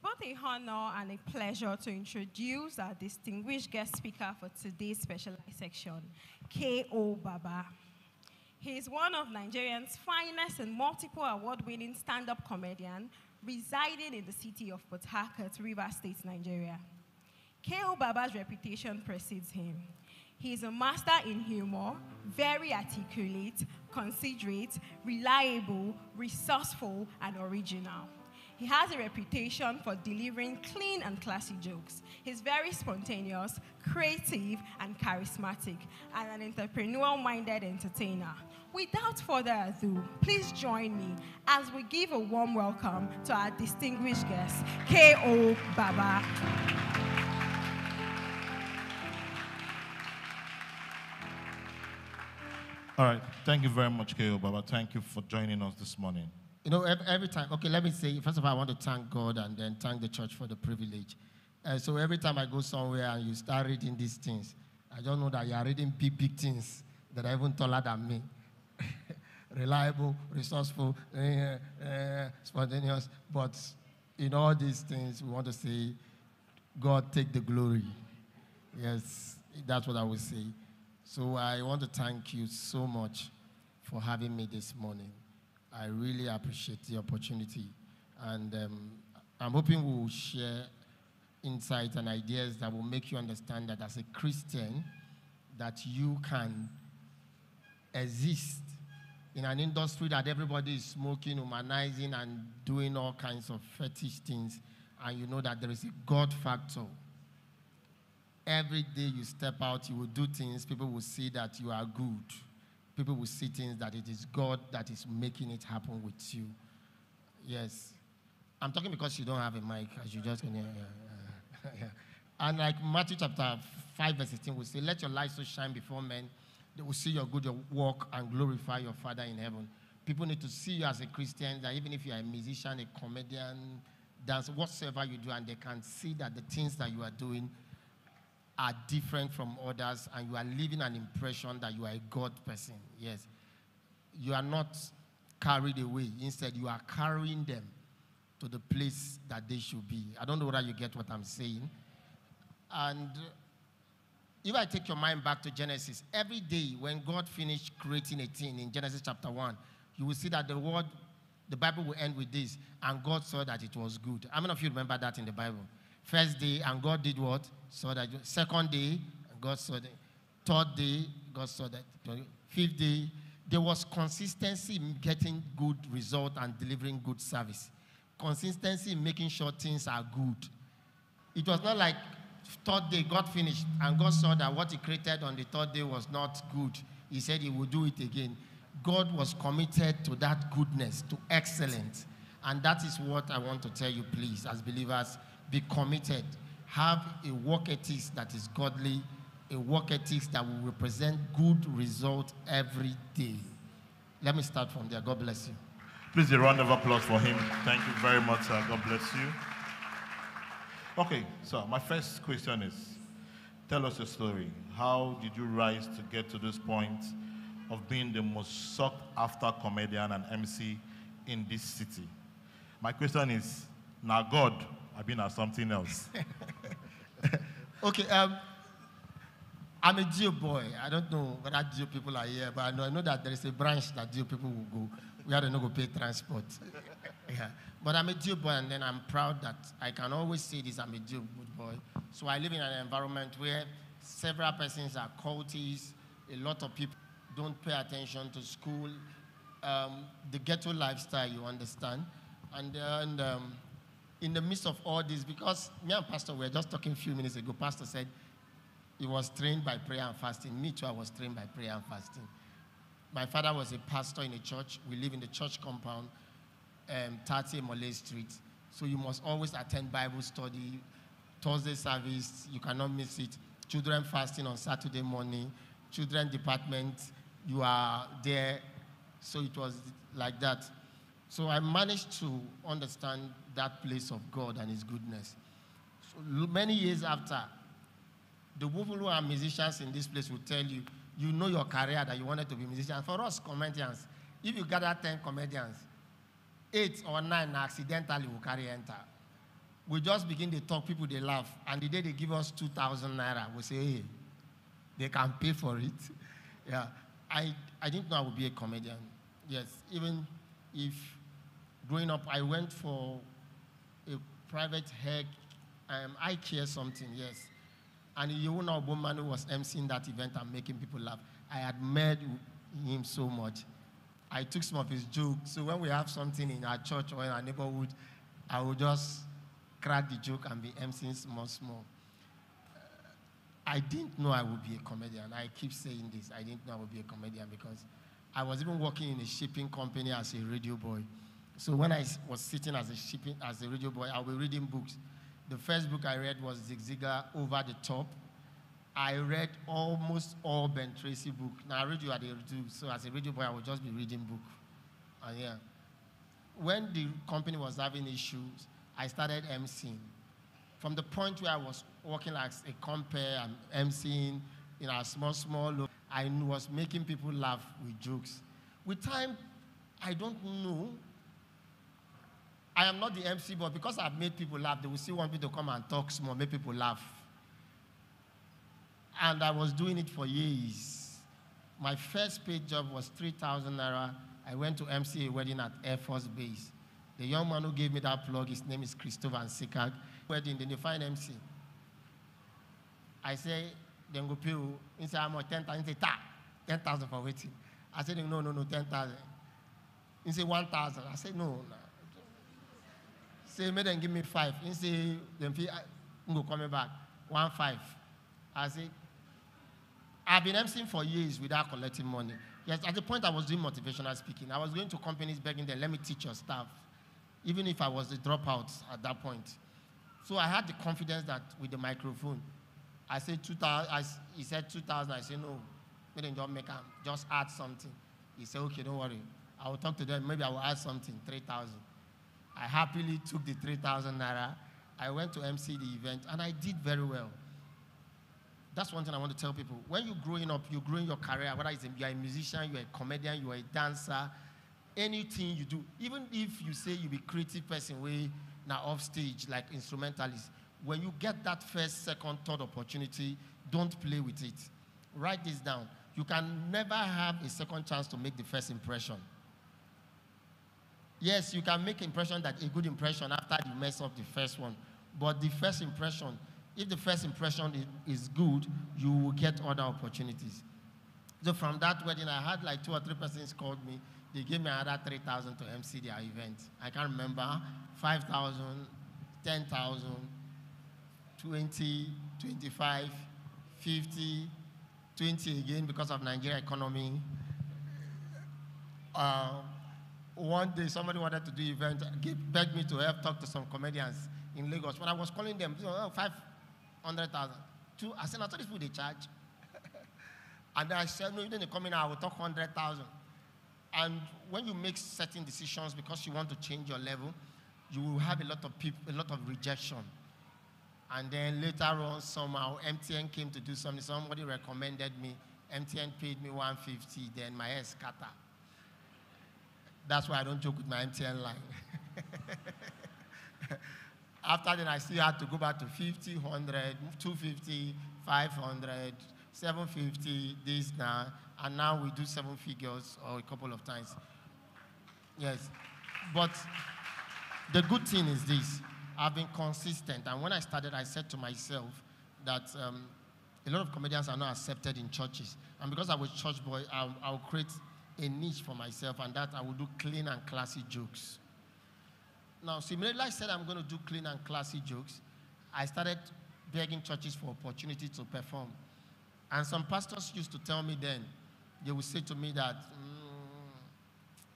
both a honor and a pleasure to introduce our distinguished guest speaker for today's specialized section, Kobaba. He is one of Nigeria's finest and multiple award-winning stand-up comedian residing in the city of Port Harcourt, Rivers State, Nigeria. Kobaba's reputation precedes him. He is a master in humor, very articulate, considerate, reliable, resourceful, and original. He has a reputation for delivering clean and classy jokes. He's very spontaneous, creative, and charismatic, and an entrepreneurial-minded entertainer. Without further ado, please join me as we give a warm welcome to our distinguished guest, Kobaba. All right. Thank you very much, Kobaba. Thank you for joining us this morning. You know, every time, okay, let me say, first of all, I want to thank God and then thank the church for the privilege. So every time I go somewhere and you start reading these things, I don't know that you are reading big things that are even taller than me. Reliable, resourceful, spontaneous. But in all these things, we want to say, God take the glory. Yes, that's what I would say. So I want to thank you so much for having me this morning. I really appreciate the opportunity. And I'm hoping we will share insights and ideas that will make you understand that as a Christian, that you can exist in an industry that everybody is smoking, humanizing, and doing all kinds of fetish things. And you know that there is a God factor. Every day you step out, you will do things, people will see that you are good. People will see things that it is God that is making it happen with you. Yes. I'm talking because you don't have a mic, as you just can hear. Yeah. And like Matthew chapter 5, verse 16 will say, let your light so shine before men, they will see your good work and glorify your Father in heaven. People need to see you as a Christian, that even if you are a musician, a comedian, dancer, whatsoever you do, and they can see that the things that you are doing are different from others, and you are leaving an impression that you are a God person. Yes. You are not carried away. Instead, you are carrying them to the place that they should be. I don't know whether you get what I'm saying. And if I take your mind back to Genesis, every day when God finished creating a thing in Genesis chapter 1, you will see that the Bible will end with this, and God saw that it was good. How many of you remember that in the Bible? First day, and God did what? Saw that. Second day, God saw that. Third day, God saw that. Fifth day, there was consistency in getting good result and delivering good service. Consistency in making sure things are good. It was not like third day, God finished, and God saw that what he created on the third day was not good. He said he would do it again. God was committed to that goodness, to excellence. And that is what I want to tell you, please, as believers. Be committed. Have a work ethics that is godly, a work ethics that will represent good result every day. Let me start from there. God bless you. Please, a round of applause for him. Thank you very much, sir. God bless you. Okay, so my first question is, tell us your story. How did you rise to get to this point of being the most sought-after comedian and MC in this city? My question is, now God, I've been at something else. Okay, I'm a Geo boy. I don't know whether Geo people are here, but I know that there is a branch that Geo people will go. We are not going to pay transport. Yeah. But I'm a Geo boy, and then I'm proud that I can always say this, I'm a Geo boy. So I live in an environment where several persons are cultists, a lot of people don't pay attention to school, the ghetto lifestyle, you understand. And in the midst of all this, because me and Pastor were just talking a few minutes ago, Pastor said he was trained by prayer and fasting. Me too, I was trained by prayer and fasting. My father was a pastor in a church. We live in the church compound, 30 Mole Street. So you must always attend Bible study, Thursday service, you cannot miss it. Children fasting on Saturday morning, children department, you are there. So it was like that. So I managed to understand that place of God and his goodness. So many years after, the people who are musicians in this place will tell you, you know your career that you wanted to be a musician. For us comedians, if you gather 10 comedians, 8 or 9 accidentally will carry enter. We just begin to talk, people, they laugh. And the day they give us 2,000 naira, we say, hey, they can pay for it. Yeah, I didn't know I would be a comedian. Yes, even if growing up, I went for a private hair, eye care something, yes. And Yewuna Obomanu was emceeing that event and making people laugh. I admired him so much. I took some of his jokes. So when we have something in our church or in our neighborhood, I would just crack the joke and be emceeing small. I didn't know I would be a comedian. I keep saying this. I didn't know I would be a comedian because I was even working in a shipping company as a radio boy. So when I was sitting as a radio boy, I was reading books. The first book I read was Zig Ziglar, Over the Top. I read almost all Ben Tracy books. Now, I read you at the radio, so as a radio boy, I would just be reading books. And yeah. When the company was having issues, I started emceeing. From the point where I was working as a compere and emceeing in a small look, I was making people laugh with jokes. With time, I don't know. I am not the MC, but because I've made people laugh, they will still want me to come and talk small, make people laugh. And I was doing it for years. My first paid job was 3,000 naira. I went to MC a wedding at Air Force Base. The young man who gave me that plug, his name is Christopher Sikag. Wedding, then you find MC. I say, then go pay you. He said, I'm 10,000. He said, 10,000 for waiting. I said, no, 10,000. He said, 1,000. I said, no. Say, make them give me 5. He said, then I'm going to come back. 1,500. I said, I've been emceeing for years without collecting money. Yes, at the point I was doing motivational speaking, I was going to companies begging them, let me teach your staff, even if I was the dropout at that point. So I had the confidence that with the microphone, I said 2,000, he said 2,000, I said no, just add something. He said, okay, don't worry. I will talk to them, maybe I will add something, 3,000. I happily took the 3,000 naira. I went to MC the event, and I did very well. That's one thing I want to tell people. When you're growing up, you're growing your career, whether you're a musician, you're a comedian, you're a dancer, anything you do, even if you say you're a creative person, now off stage, like instrumentalist, when you get that first, second, third opportunity, don't play with it. Write this down. You can never have a second chance to make the first impression. Yes, you can make impression that a good impression after you mess up the first one, but the first impression, if the first impression is good, you will get other opportunities. So from that wedding, I had like 2 or 3 persons called me. They gave me another 3,000 to MC their event. I can't remember, 5,000, 10,000, 20, 25, 50, 20 again because of Nigeria economy. One day, somebody wanted to do an event, begged me to help talk to some comedians in Lagos. When I was calling them, 500,000. I said, I thought these people they charge. And then I said, no, you didn't come in, I will talk 100,000. And when you make certain decisions because you want to change your level, you will have a lot of people, a lot of rejection. And then later on, somehow, MTN came to do something. Somebody recommended me. MTN paid me 150, then my hair scattered. That's why I don't joke with my MTN line. After then, I still had to go back to 50, 100, 250, 500, 750, this now. And now we do 7 figures or a couple of times. Yes. But the good thing is this. I've been consistent. And when I started, I said to myself that a lot of comedians are not accepted in churches. And because I was a church boy, I'll create a niche for myself, and that I will do clean and classy jokes. Now, so immediately I said I'm going to do clean and classy jokes, I started begging churches for opportunity to perform. And some pastors used to tell me then, they would say to me that,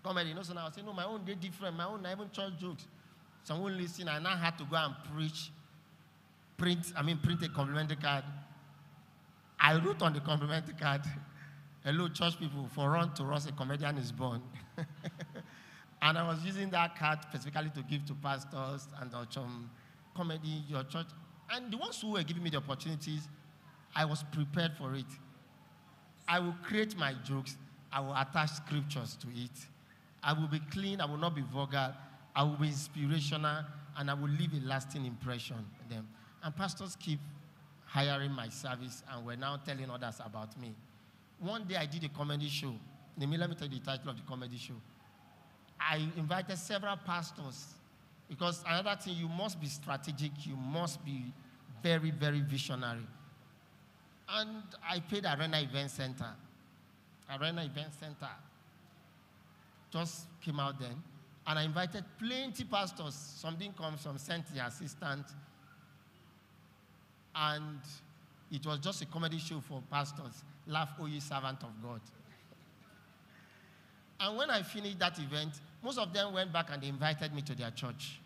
comedy, so now I say, no, my own, they're different. My own, I even church jokes. Someone listen, I now had to go and print a complimentary card. I wrote on the complimentary card, hello, church people, for unto us a comedian is born. And I was using that card specifically to give to pastors and comedy, your church. And the ones who were giving me the opportunities, I was prepared for it. I will create my jokes. I will attach scriptures to it. I will be clean. I will not be vulgar. I will be inspirational. and I will leave a lasting impression on them. And pastors keep hiring my service, and were now telling others about me. One day I did a comedy show. Let me tell you the title of the comedy show. I invited several pastors, because another thing, you must be strategic, you must be very, very visionary. And I paid Arena Event Center. Arena Event Center just came out then. And I invited plenty pastors. Some didn't come, some sent the assistant. And it was just a comedy show for pastors. Laugh, O ye servant of God. And when I finished that event, most of them went back and they invited me to their church.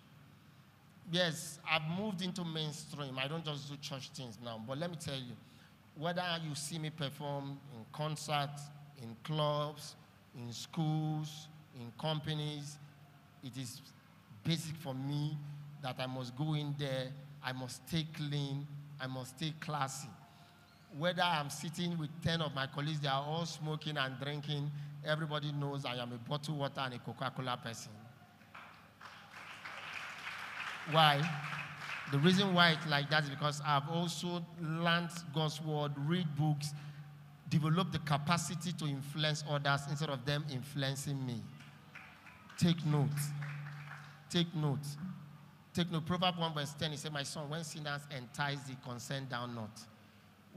Yes, I've moved into mainstream. I don't just do church things now. But let me tell you, whether you see me perform in concerts, in clubs, in schools, in companies, it is basic for me that I must go in there, I must stay clean, I must stay classy. Whether I'm sitting with 10 of my colleagues, they are all smoking and drinking, everybody knows I am a bottled water and a Coca-Cola person. Why? The reason why it's like that is because I've also learned God's word, read books, develop the capacity to influence others instead of them influencing me. Take note. Take note. Take note. Proverbs 1 verse 10, he said, my son, when sinners entice thee, consent thou not.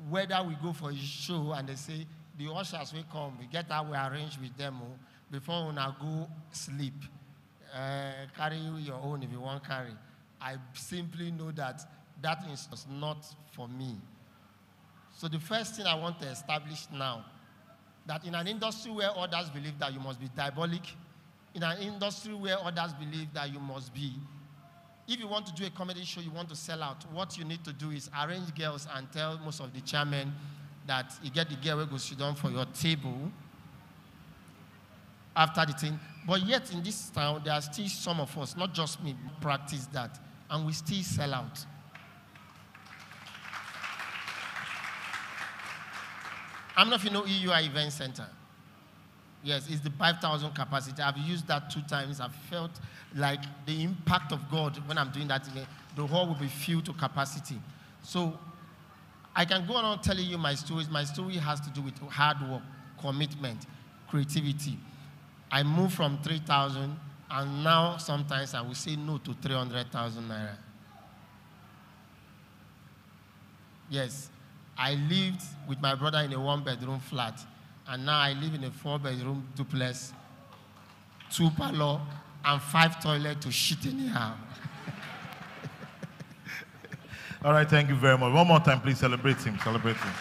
Whether we go for a show and they say, the ushers will come, we get how we arrange with them, before we now go sleep. Carry your own if you want to carry. I simply know that that is not for me. So the first thing I want to establish now, that in an industry where others believe that you must be diabolic, in an industry where others believe that you must be, if you want to do a comedy show, you want to sell out, what you need to do is arrange girls and tell most of the chairmen that you get the girl who goes sit down for your table after the thing. But yet in this town, there are still some of us, not just me, practice that, and we still sell out. How many of you know EUI Event Center? Yes, it's the 5,000 capacity. I've used that 2 times. I've felt like the impact of God when I'm doing that. The hall will be filled to capacity. So I can go on telling you my stories. My story has to do with hard work, commitment, creativity. I moved from 3,000, and now sometimes I will say no to 300,000 naira. Yes, I lived with my brother in a 1-bedroom flat, and now I live in a 4-bedroom duplex, 2 parlor, and 5 toilets to shit anyhow. All right, thank you very much. One more time, please celebrate him. Celebrate him.